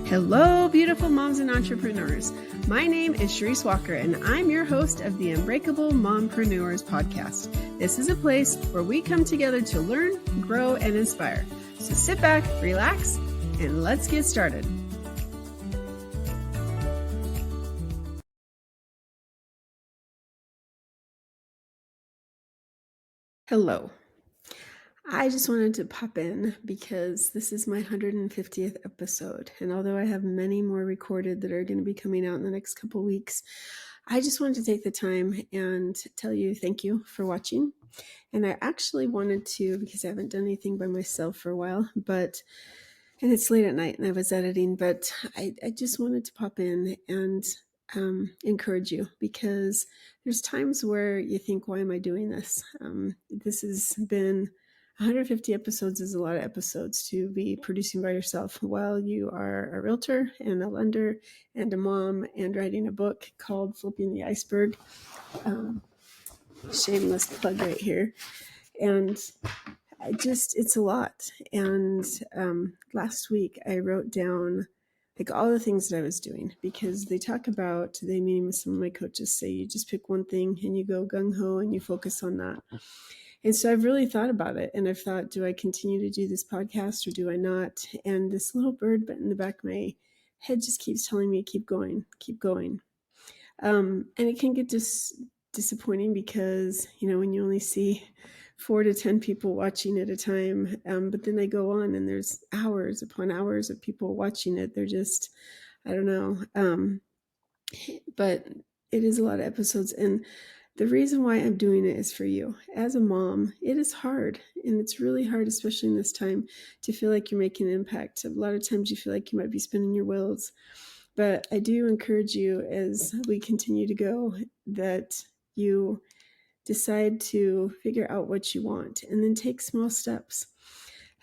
Hello, beautiful moms and entrepreneurs. My name is Charisse Walker, and I'm your host of the Unbreakable Mompreneurs podcast. This is a place where we come together to learn, grow, and inspire. So sit back, relax, and let's get started. Hello. I just wanted to pop in because this is my 150th episode. And although I have many more recorded that are going to be coming out in the next couple weeks, I just wanted to take the time and tell you thank you for watching. And I actually wanted to, because I haven't done anything by myself for a while, and it's late at night and I was editing, but I just wanted to pop in and encourage you, because there's times where you think, why am I doing this? This has been 150 episodes is a lot of episodes to be producing by yourself while you are a realtor and a lender and a mom and writing a book called Flipping the Iceberg. Shameless plug right here. And it's a lot. And last week I wrote down like all the things that I was doing, because meaning some of my coaches say you just pick one thing and you go gung-ho and you focus on that. And so I've really thought about it, and I've thought, do I continue to do this podcast or do I not? And this little bird in the back of my head just keeps telling me, keep going, keep going. And it can get disappointing because, when you only see 4 to 10 people watching at a time, but then they go on and there's hours upon hours of people watching it. They're just, I don't know. But it is a lot of episodes, and the reason why I'm doing it is for you. As a mom, it is hard, and it's really hard, especially in this time, to feel like you're making an impact. A lot of times you feel like you might be spinning your wheels, but I do encourage you as we continue to go that you decide to figure out what you want and then take small steps.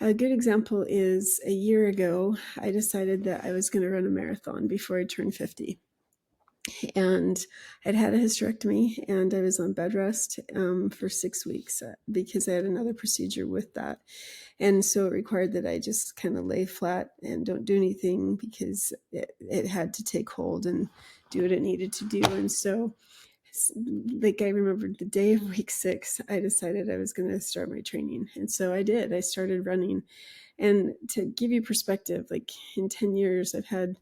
A good example is a year ago, I decided that I was going to run a marathon before I turned 50. And I'd had a hysterectomy and I was on bed rest for 6 weeks because I had another procedure with that. And so it required that I just kind of lay flat and don't do anything, because it had to take hold and do what it needed to do. And so, like, I remember the day of week 6, I decided I was going to start my training. And so I did. I started running. And to give you perspective, like in 10 years, I've had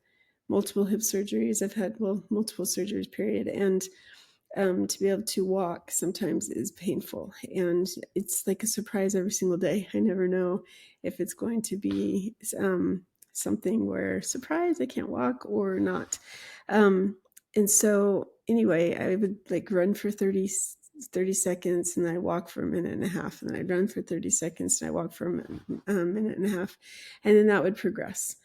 multiple hip surgeries. I've had, multiple surgeries, period. And to be able to walk sometimes is painful. And it's like a surprise every single day. I never know if it's going to be something where, surprise, I can't walk or not. And so anyway, I would like run for 30 seconds and I walk for a minute and a half, and then I'd run for 30 seconds and I walk for a minute and a half, and then that would progress.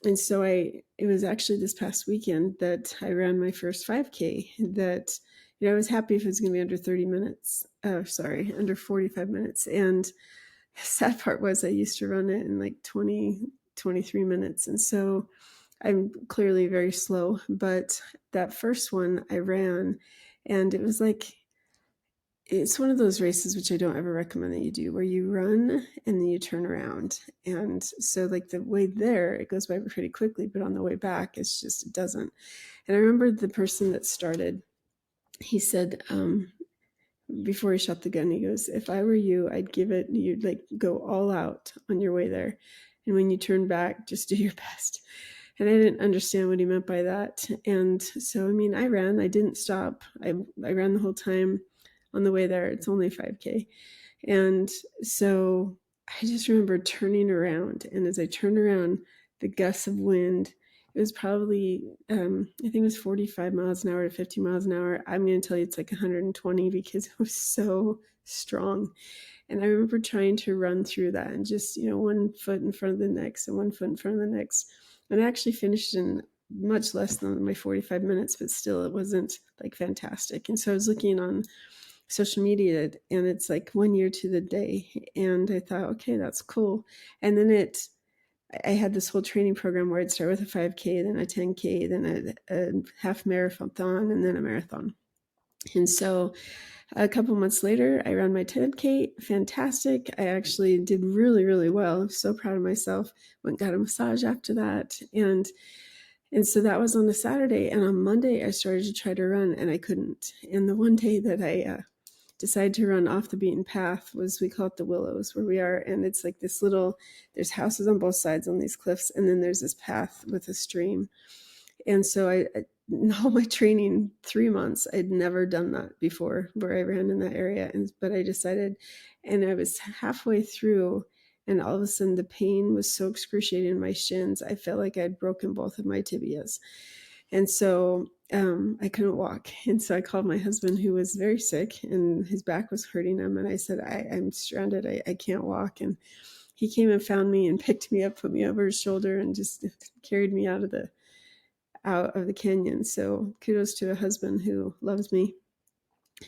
And so it was actually this past weekend that I ran my first 5K that, I was happy if it was going to be under 30 minutes, under 45 minutes. And the sad part was I used to run it in like 23 minutes. And so I'm clearly very slow, but that first one I ran, and it was like, it's one of those races which I don't ever recommend that you do, where you run and then you turn around. And so like the way there, it goes by pretty quickly, but on the way back, it doesn't. And I remember the person that started, he said, before he shot the gun, he goes, if I were you, I'd give it, you'd like go all out on your way there. And when you turn back, just do your best. And I didn't understand what he meant by that. And so, I ran, I didn't stop. I ran the whole time. On the way there, it's only 5K. And so I just remember turning around. And as I turned around, the gusts of wind, it was probably, I think it was 45 miles an hour to 50 miles an hour. I'm going to tell you it's like 120 because it was so strong. And I remember trying to run through that and just, one foot in front of the next and one foot in front of the next. And I actually finished in much less than my 45 minutes, but still it wasn't like fantastic. And so I was looking on social media, and it's like 1 year to the day, and I thought, okay, that's cool. And then I had this whole training program where I'd start with a 5K, then a 10K, then a half marathon, and then a marathon. And so a couple months later, I ran my 10K. Fantastic. I actually did really, really well. I'm so proud of myself. Went and got a massage after that. And so that was on a Saturday. And on Monday, I started to try to run and I couldn't. And the one day that I decided to run off the beaten path was, we call it the Willows, where we are. And it's like this little, there's houses on both sides on these cliffs. And then there's this path with a stream. And so in all my training, 3 months, I'd never done that before, where I ran in that area. But I decided, and I was halfway through, and all of a sudden the pain was so excruciating in my shins. I felt like I'd broken both of my tibias. And so I couldn't walk. And so I called my husband, who was very sick and his back was hurting him. And I said, I'm stranded. I can't walk. And he came and found me and picked me up, put me over his shoulder, and just carried me out of the canyon. So kudos to a husband who loves me.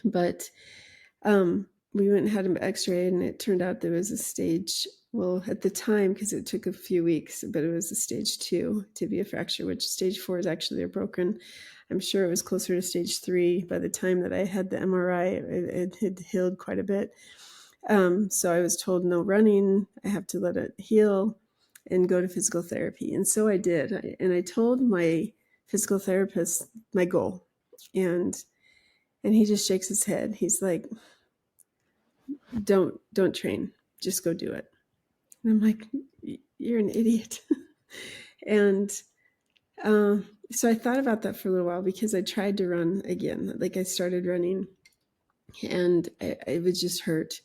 But we went and had him x-rayed, and it turned out there was a stage, well, at the time, because it took a few weeks, but it was a stage 2 tibia fracture, which stage 4 is actually a broken. I'm sure it was closer to stage 3 by the time that I had the MRI. It had healed quite a bit. So I was told no running. I have to let it heal and go to physical therapy. And so I did. And I told my physical therapist my goal. And he just shakes his head. He's like, don't train, just go do it. And I'm like, you're an idiot. And so I thought about that for a little while, because I tried to run again. Like, I started running and I was just hurt.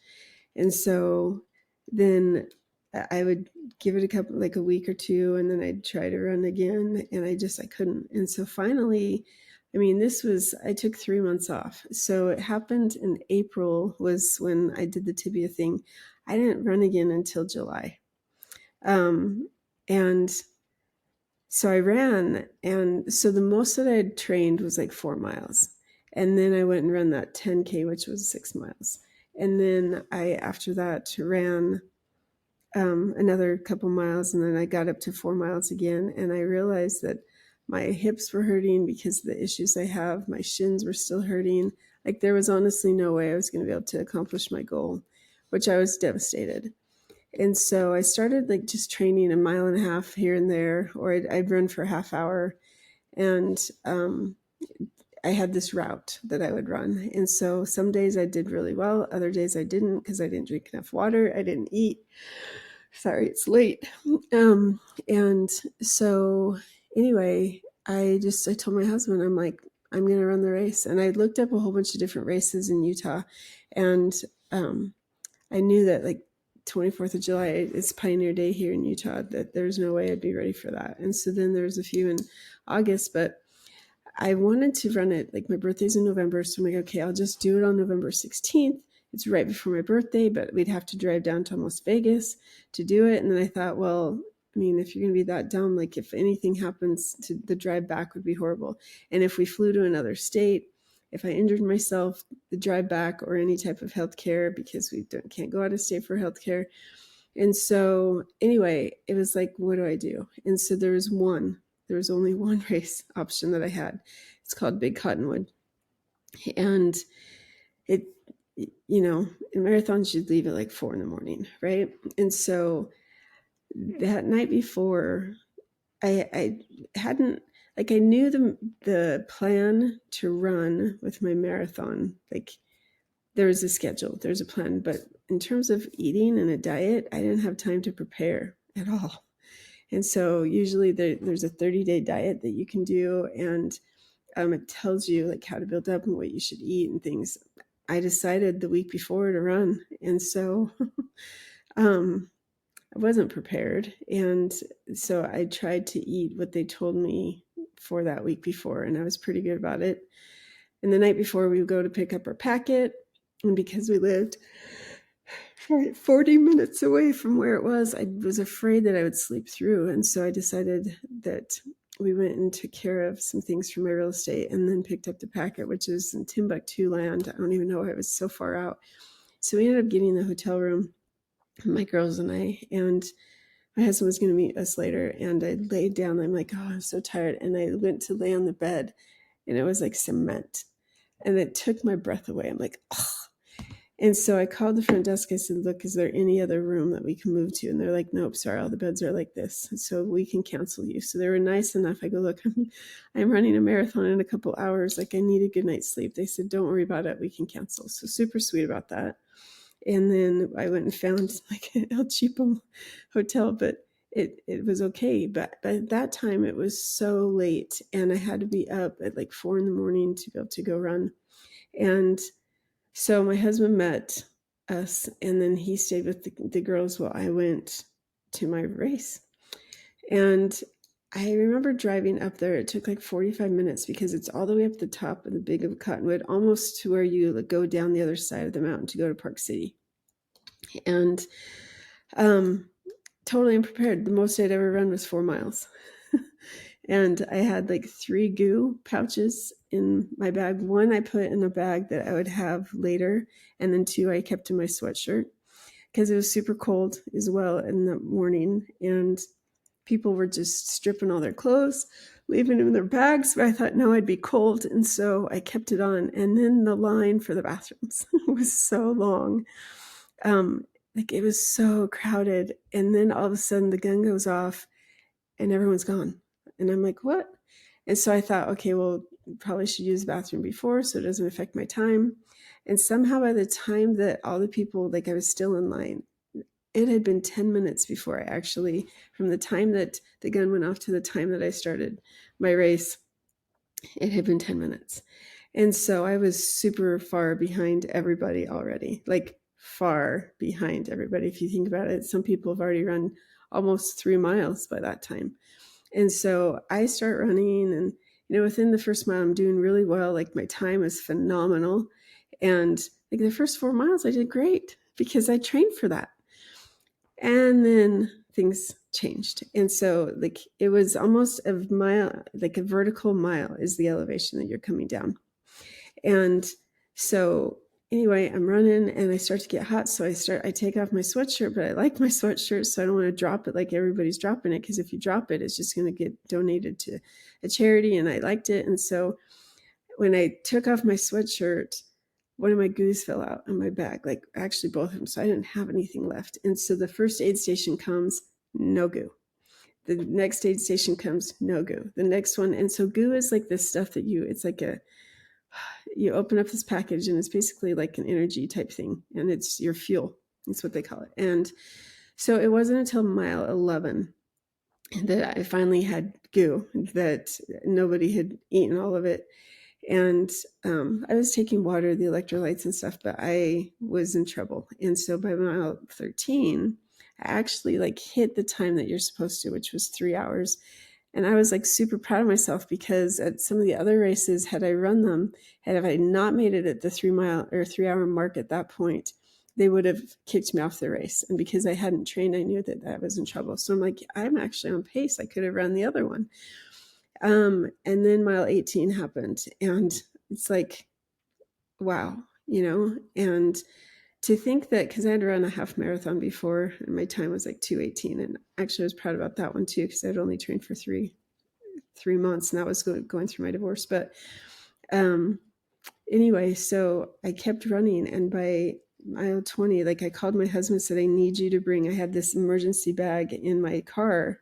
And so then I would give it a week or two, and then I'd try to run again, and I couldn't. And so finally, I took 3 months off. So it happened in April was when I did the tibia thing. I didn't run again until July. And so I ran. And so the most that I had trained was like 4 miles. And then I went and ran that 10K, which was 6 miles. And then I, after that, ran another couple miles, and then I got up to 4 miles again. And I realized that my hips were hurting because of the issues I have. My shins were still hurting. Like, there was honestly no way I was going to be able to accomplish my goal, which I was devastated. And so I started like just training 1.5 miles here and there, or I'd run for a half hour. And I had this route that I would run. And so some days I did really well. Other days I didn't, because I didn't drink enough water. I didn't eat. Sorry, it's late. And so anyway, I told my husband, I'm like, I'm going to run the race. And I looked up a whole bunch of different races in Utah. And I knew that like 24th of July is Pioneer Day here in Utah, that there's no way I'd be ready for that. And so then there's a few in August, but I wanted to run it, like my birthday's in November. So I'm like, okay, I'll just do it on November 16th. It's right before my birthday, but we'd have to drive down to almost Vegas to do it. And then I thought, well, if you're going to be that dumb, like if anything happens, to the drive back would be horrible. And if we flew to another state, if I injured myself, the drive back, or any type of healthcare, because we can't go out of state for healthcare. And so anyway, it was like, what do I do? And so there was only one race option that I had. It's called Big Cottonwood. And it, in marathons, you'd leave at like 4 a.m, right? And so that night before, I hadn't, like, I knew the plan to run with my marathon. Like, there was a schedule, there's a plan, but in terms of eating and a diet, I didn't have time to prepare at all. And so usually there's a 30-day diet that you can do, and it tells you like how to build up and what you should eat and things. I decided the week before to run, and so I wasn't prepared. And so I tried to eat what they told me for that week before, and I was pretty good about it. And the night before, we would go to pick up our packet, and because we lived 40 minutes away from where it was, I was afraid that I would sleep through. And so I decided that we went and took care of some things for my real estate, and then picked up the packet, which is in Timbuktu land. I don't even know why it was so far out. So we ended up getting the hotel room, my girls and I, and my husband was going to meet us later. And I laid down. I'm like, oh, I'm so tired. And I went to lay on the bed, and it was like cement. And it took my breath away. I'm like, oh. And so I called the front desk. I said, look, is there any other room that we can move to? And they're like, nope, sorry, all the beds are like this. So we can cancel you. So they were nice enough. I go, look, I'm running a marathon in a couple hours. Like, I need a good night's sleep. They said, don't worry about it. We can cancel. So super sweet about that. And then I went and found like an El Cheapo hotel, but it was okay. But by that time it was so late and I had to be up at like 4 a.m. to be able to go run. And so my husband met us and then he stayed with the girls while I went to my race. And I remember driving up there. It took like 45 minutes because it's all the way up the top of the big of Cottonwood, almost to where you go down the other side of the mountain to go to Park City. And totally unprepared. The most I'd ever run was 4 miles. And I had like 3 goo pouches in my bag. 1 I put in a bag that I would have later, and then 2 I kept in my sweatshirt because it was super cold as well in the morning, and people were just stripping all their clothes, leaving them in their bags. But I thought, no, I'd be cold, and so I kept it on. And then the line for the bathrooms was so long. Like it was so crowded. And then all of a sudden the gun goes off and everyone's gone. And I'm like, what? And so I thought, okay, well, probably should use the bathroom before so it doesn't affect my time. And somehow by the time that all the people, like I was still in line, it had been 10 minutes before I actually, from the time that the gun went off to the time that I started my race, it had been 10 minutes. And so I was super far behind everybody already, like far behind everybody. If you think about it, some people have already run almost 3 miles by that time. And so I start running and, within the first mile, I'm doing really well. Like my time is phenomenal. And like the first 4 miles, I did great because I trained for that. And then things changed. And so like it was almost a mile, like a vertical mile is the elevation that you're coming down. And so anyway, I'm running and I start to get hot. So I take off my sweatshirt, but I like my sweatshirt. So I don't want to drop it like everybody's dropping it. Because if you drop it, it's just going to get donated to a charity. And I liked it. And so when I took off my sweatshirt, one of my goos fell out on my bag, like actually both of them. So I didn't have anything left. And so the first aid station comes, no goo. The next aid station comes, no goo. The next one. And so goo is like this stuff that it's like you open up this package and it's basically like an energy type thing. And it's your fuel. That's what they call it. And so it wasn't until mile 11 that I finally had goo, that nobody had eaten all of it. And I was taking water, the electrolytes and stuff, but I was in trouble. And so by mile 13, I actually like hit the time that you're supposed to, which was 3 hours. And I was like super proud of myself because at some of the other races, had I run them, and if I not made it at the 3 mile or 3 hour mark at that point, they would have kicked me off the race. And because I hadn't trained, I knew that I was in trouble. So I'm like, I'm actually on pace. I could have run the other one. And then mile 18 happened. And it's like, wow, and to think that, because I had run a half marathon before and my time was like 2:18. And actually I was proud about that one too, because I'd only trained for three months and that was going through my divorce. But anyway, so I kept running. And by mile 20, like I called my husband and said, I need you to I had this emergency bag in my car.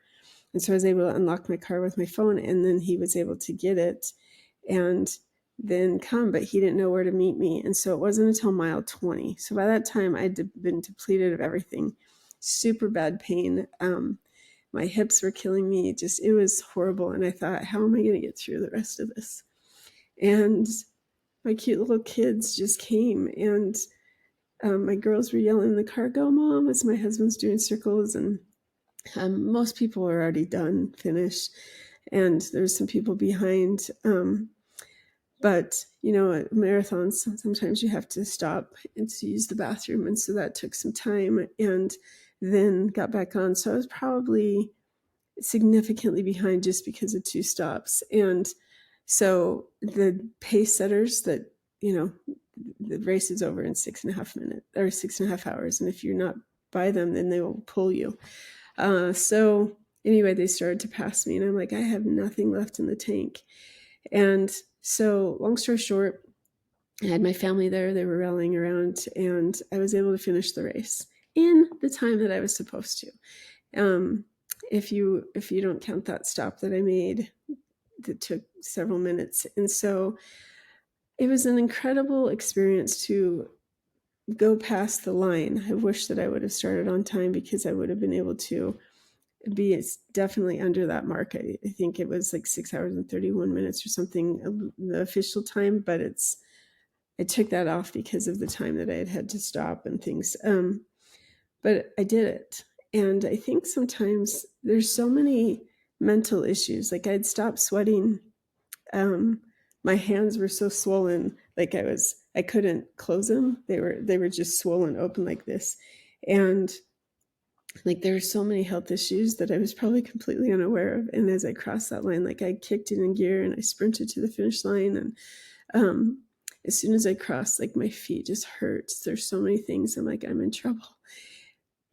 And so I was able to unlock my car with my phone, and then he was able to get it and then come, but he didn't know where to meet me. And so it wasn't until mile 20. So by that time I'd been depleted of everything, super bad pain. My hips were killing me. It was horrible. And I thought, how am I going to get through the rest of this? And my cute little kids just came, and my girls were yelling in the car, go Mom, as my husband's doing circles. And most people are already done, finished, and there's some people behind. But, at marathons, sometimes you have to stop and to use the bathroom. And so that took some time, and then got back on. So I was probably significantly behind just because of 2 stops. And so the pace setters that, the race is over in 6.5 minutes or 6.5 hours. And if you're not by them, then they will pull you. So anyway, they started to pass me, and I'm like, I have nothing left in the tank. And so long story short, I had my family there. They were rallying around, and I was able to finish the race in the time that I was supposed to. If you don't count that stop that I made, that took several minutes. And so it was an incredible experience to go past the line. I wish that I would have started on time, because I would have been able to be definitely under that mark. I think it was like 6 hours and 31 minutes or something, the official time, but I took that off because of the time that I had to stop and things. But I did it. And I think sometimes there's so many mental issues. Like I'd stopped sweating. My hands were so swollen, like I couldn't close them. They were just swollen open like this. And like there were so many health issues that I was probably completely unaware of. And as I crossed that line, like I kicked it in gear and I sprinted to the finish line. And as soon as I crossed, like my feet just hurt. There's so many things. I'm like, I'm in trouble.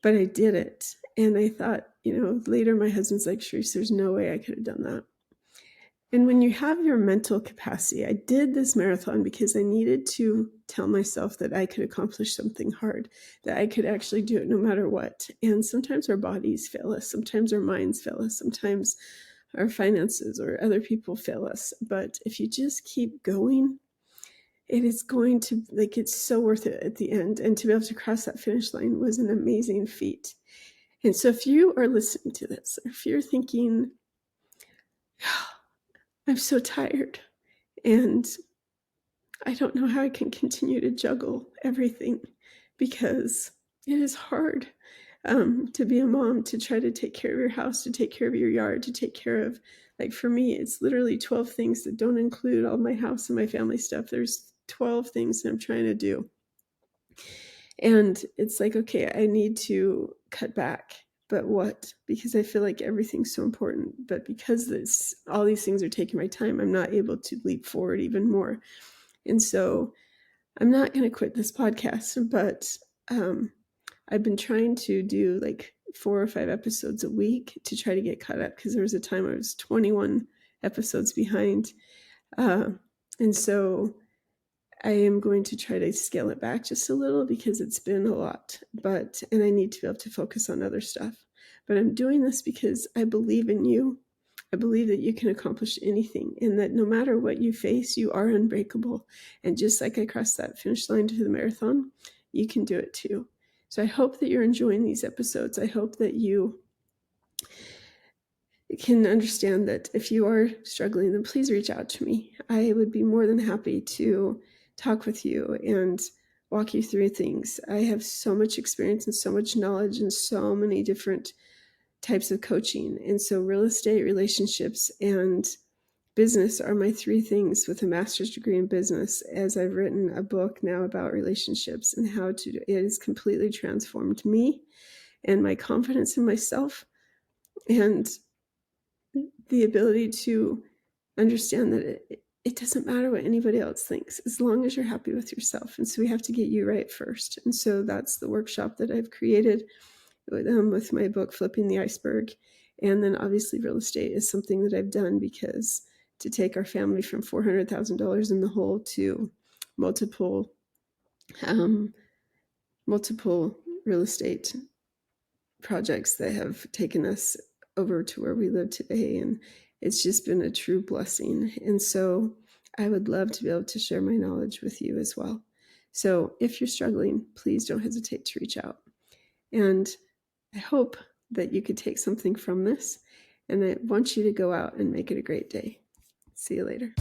But I did it. And I thought, later my husband's like, Charisse, there's no way I could have done that. And when you have your mental capacity, I did this marathon because I needed to tell myself that I could accomplish something hard, that I could actually do it no matter what. And sometimes our bodies fail us. Sometimes our minds fail us. Sometimes our finances or other people fail us. But if you just keep going, it is going to, it's so worth it at the end. And to be able to cross that finish line was an amazing feat. And so if you are listening to this, or if you're thinking, I'm so tired and I don't know how I can continue to juggle everything, because it is hard to be a mom, to try to take care of your house, to take care of your yard, to take care of, for me, it's literally 12 things that don't include all my house and my family stuff. There's 12 things that I'm trying to do. And it's like, okay, I need to cut back. But what? Because I feel like everything's so important. But because all these things are taking my time, I'm not able to leap forward even more. And so I'm not going to quit this podcast, but I've been trying to do 4 or 5 episodes a week to try to get caught up, because there was a time I was 21 episodes behind. And so I am going to try to scale it back just a little, because it's been a lot, and I need to be able to focus on other stuff. But I'm doing this because I believe in you. I believe that you can accomplish anything, and that no matter what you face, you are unbreakable. And just like I crossed that finish line to the marathon, you can do it too. So I hope that you're enjoying these episodes. I hope that you can understand that if you are struggling, then please reach out to me. I would be more than happy to talk with you and walk you through things. I have so much experience and so much knowledge and so many different types of coaching. And so real estate, relationships, and business are my 3 things, with a master's degree in business, as I've written a book now about relationships and how to do it. It has completely transformed me and my confidence in myself, and the ability to understand that it doesn't matter what anybody else thinks, as long as you're happy with yourself. And so we have to get you right first. And so that's the workshop that I've created with my book, Flipping the Iceberg. And then obviously real estate is something that I've done, because to take our family from $400,000 in the hole to multiple real estate projects that have taken us over to where we live today. And it's just been a true blessing. And so I would love to be able to share my knowledge with you as well. So if you're struggling, please don't hesitate to reach out. And I hope that you could take something from this. And I want you to go out and make it a great day. See you later.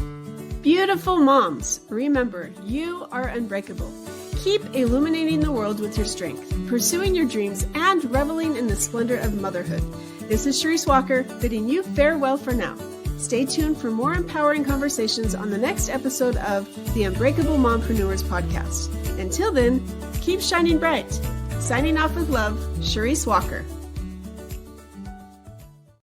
Beautiful moms, remember, you are unbreakable. Keep illuminating the world with your strength, pursuing your dreams, and reveling in the splendor of motherhood. This is Charisse Walker, bidding you farewell for now. Stay tuned for more empowering conversations on the next episode of the Unbreakable Mompreneurs podcast. Until then, keep shining bright. Signing off with love, Charisse Walker.